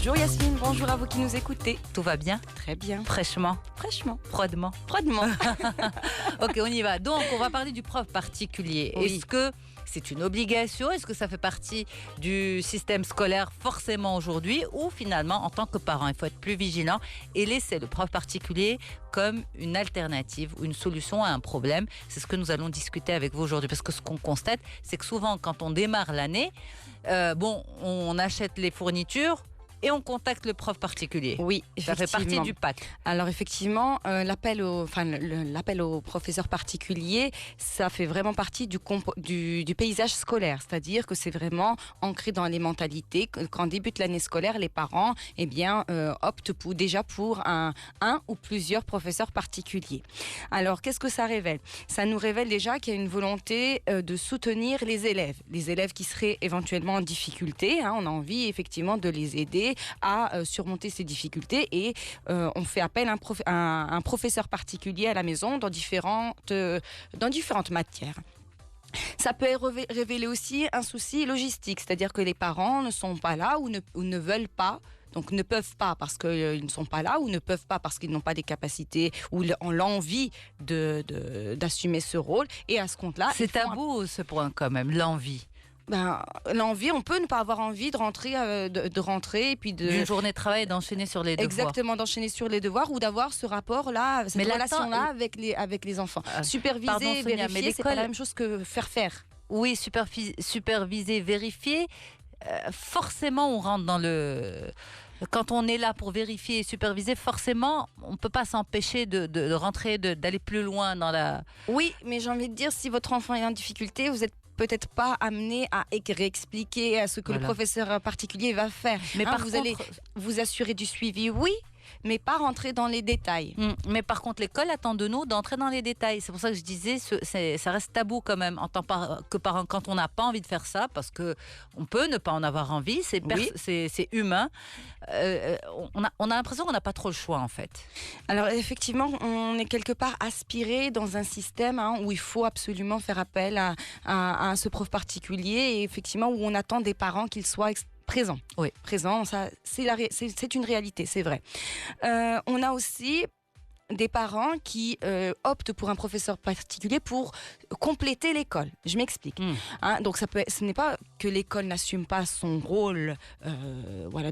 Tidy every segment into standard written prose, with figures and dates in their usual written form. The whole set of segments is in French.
Bonjour Yasmine, bonjour à vous qui nous écoutez. Tout va bien? Très bien. Fraîchement? Fraîchement. Froidement? Froidement. Ok, on y va. Donc, on va parler du prof particulier. Oui. Est-ce que c'est une obligation? Est-ce que ça fait partie du système scolaire forcément aujourd'hui? Ou finalement, en tant que parent, il faut être plus vigilant et laisser le prof particulier comme une alternative ou une solution à un problème? C'est ce que nous allons discuter avec vous aujourd'hui. Parce que ce qu'on constate, c'est que souvent, quand on démarre l'année, on achète les fournitures et on contacte le prof particulier. Oui, Ça effectivement. fait partie du pack. Alors effectivement, l'appel au professeur particulier, ça fait vraiment partie du paysage scolaire. C'est-à-dire que c'est vraiment ancré dans les mentalités. Quand débute l'année scolaire, les parents optent déjà pour un ou plusieurs professeurs particuliers. Alors qu'est-ce que ça révèle? Ça nous révèle déjà qu'il y a une volonté de soutenir les élèves. Les élèves qui seraient éventuellement en difficulté. On a envie effectivement de les aider à surmonter ces difficultés et on fait appel à un professeur particulier à la maison dans différentes matières. Ça peut révéler aussi un souci logistique, c'est-à-dire que les parents ne sont pas là ou ne veulent pas. Donc ne peuvent pas parce qu'ils ne sont pas là ou ne peuvent pas parce qu'ils n'ont pas des capacités ou l'envie d'assumer ce rôle. Et à ce compte-là... C'est tabou ce point quand même, l'envie. L'envie, on peut ne pas avoir envie de rentrer, et puis d'une journée de travail, d'enchaîner sur les devoirs. Exactement, d'enchaîner sur les devoirs ou d'avoir ce rapport-là, cette relation-là avec les enfants. Superviser, vérifier, c'est pas la même chose que faire. Oui, superviser, vérifier. Forcément, on rentre dans le... Quand on est là pour vérifier et superviser, forcément, on ne peut pas s'empêcher de rentrer, d'aller plus loin dans la... Oui, mais j'ai envie de dire, si votre enfant est en difficulté, vous êtes peut-être pas amené à réexpliquer à ce que le professeur particulier va faire. Mais vous allez vous assurer du suivi, oui, mais pas rentrer dans les détails. Mais par contre, l'école attend de nous d'entrer dans les détails. C'est pour ça que je disais, ça reste tabou quand même en tant que parent quand on n'a pas envie de faire ça, parce que on peut ne pas en avoir envie, c'est humain. On a l'impression qu'on n'a pas trop le choix en fait. Alors effectivement, on est quelque part aspiré dans un système où il faut absolument faire appel à ce prof particulier et effectivement où on attend des parents qu'ils soient présent. Oui. Présent, ça, c'est une réalité, c'est vrai. On a aussi des parents qui optent pour un professeur particulier pour compléter l'école. Je m'explique. Donc ce n'est pas que l'école n'assume pas son rôle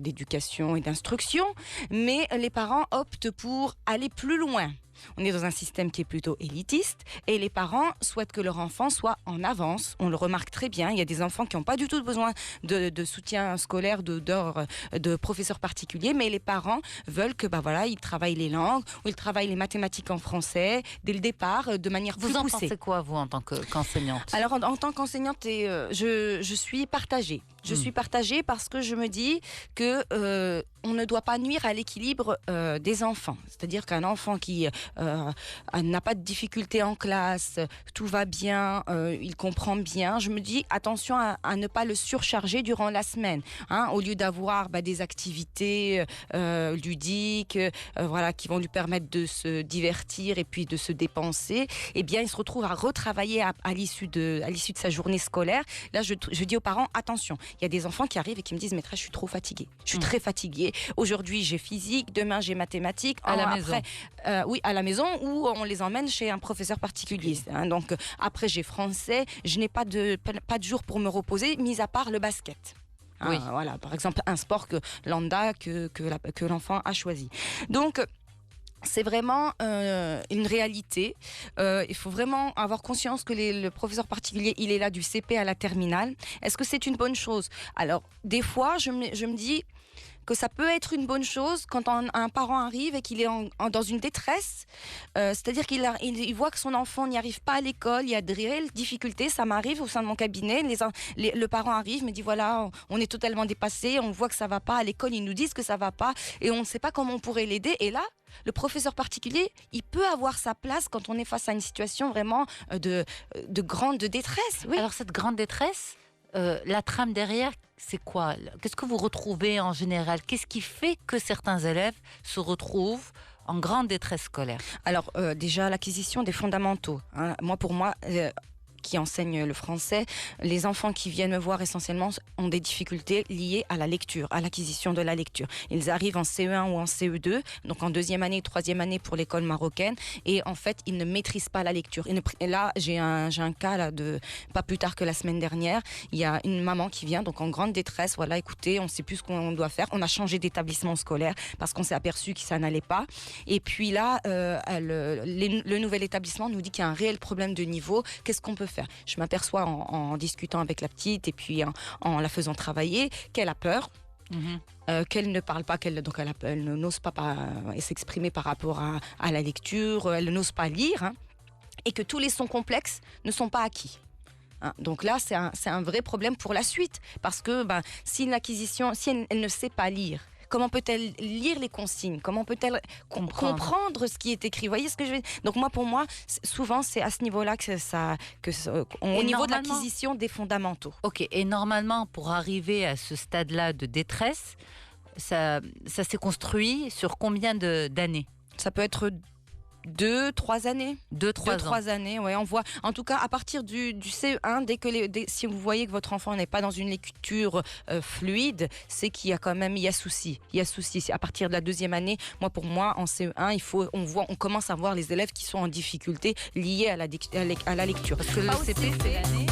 d'éducation et d'instruction, mais les parents optent pour aller plus loin. On est dans un système qui est plutôt élitiste et les parents souhaitent que leur enfant soit en avance. On le remarque très bien. Il y a des enfants qui n'ont pas du tout besoin de soutien scolaire, de professeurs particuliers, mais les parents veulent que ils travaillent les langues ou ils travaillent les mathématiques en français dès le départ de manière plus poussée. Vous en pensez quoi, vous, en tant qu'enseignante? Alors, en tant qu'enseignante, je suis partagée. Je suis partagée parce que je me dis que on ne doit pas nuire à l'équilibre des enfants. C'est-à-dire qu'un enfant qui n'a pas de difficultés en classe, tout va bien, il comprend bien. Je me dis attention à ne pas le surcharger durant la semaine. Au lieu d'avoir des activités ludiques, qui vont lui permettre de se divertir et puis de se dépenser, eh bien, il se retrouve à retravailler à l'issue de sa journée scolaire. Là, je dis aux parents attention. Il y a des enfants qui arrivent et qui me disent maîtresse, je suis trop fatiguée. Je suis très fatiguée. Aujourd'hui, j'ai physique, demain, j'ai mathématiques. À la maison. Oui, à la maison ou on les emmène chez un professeur particulier. Donc, après, j'ai français. Je n'ai pas de jour pour me reposer, mis à part le basket. Oui. Voilà, par exemple, un sport lambda que l'enfant a choisi. Donc, c'est vraiment une réalité. Il faut vraiment avoir conscience que le professeur particulier, il est là du CP à la terminale. Est-ce que c'est une bonne chose? Alors, des fois, je me dis que ça peut être une bonne chose quand un parent arrive et qu'il est dans une détresse, c'est-à-dire qu'il voit que son enfant n'y arrive pas à l'école, il y a de réelles difficultés. Ça m'arrive au sein de mon cabinet, le parent arrive, me dit voilà, on est totalement dépassé, on voit que ça va pas à l'école, ils nous disent que ça va pas et on ne sait pas comment on pourrait l'aider. Et là, le professeur particulier, il peut avoir sa place quand on est face à une situation vraiment de grande détresse. Oui. Alors cette grande détresse, la trame derrière, c'est quoi? Qu'est-ce que vous retrouvez en général? Qu'est-ce qui fait que certains élèves se retrouvent en grande détresse scolaire? Alors déjà, l'acquisition des fondamentaux. Pour moi, qui enseigne le français. Les enfants qui viennent me voir essentiellement ont des difficultés liées à la lecture, à l'acquisition de la lecture. Ils arrivent en CE1 ou en CE2, donc en deuxième année, troisième année pour l'école marocaine, et en fait, ils ne maîtrisent pas la lecture. Et là, j'ai un cas là de pas plus tard que la semaine dernière. Il y a une maman qui vient donc en grande détresse. Voilà, écoutez, on ne sait plus ce qu'on doit faire. On a changé d'établissement scolaire parce qu'on s'est aperçu que ça n'allait pas. Et puis là, le nouvel établissement nous dit qu'il y a un réel problème de niveau. Qu'est-ce qu'on peut faire? Je m'aperçois en discutant avec la petite et puis en la faisant travailler qu'elle a peur. Qu'elle ne parle pas, donc elle n'ose pas s'exprimer par rapport à la lecture, elle n'ose pas lire, hein, et que tous les sons complexes ne sont pas acquis. Hein, donc là, c'est un vrai problème pour la suite, parce que si elle ne sait pas lire, comment peut-elle lire les consignes? Comment peut-elle comprendre ce qui est écrit? Vous voyez ce que je veux dire? Donc pour moi, souvent, c'est à ce niveau-là au niveau de l'acquisition des fondamentaux. Ok, et normalement, pour arriver à ce stade-là de détresse, ça s'est construit sur combien d'années? Ça peut être 2-3 années. 2-3 années, ouais, on voit. En tout cas, à partir du CE1, si vous voyez que votre enfant n'est pas dans une lecture fluide, c'est qu'il y a quand même, il y a souci. À partir de la deuxième année, pour moi, en CE1, on commence à voir les élèves qui sont en difficulté liées à la lecture. Parce que le CP, c'est l'année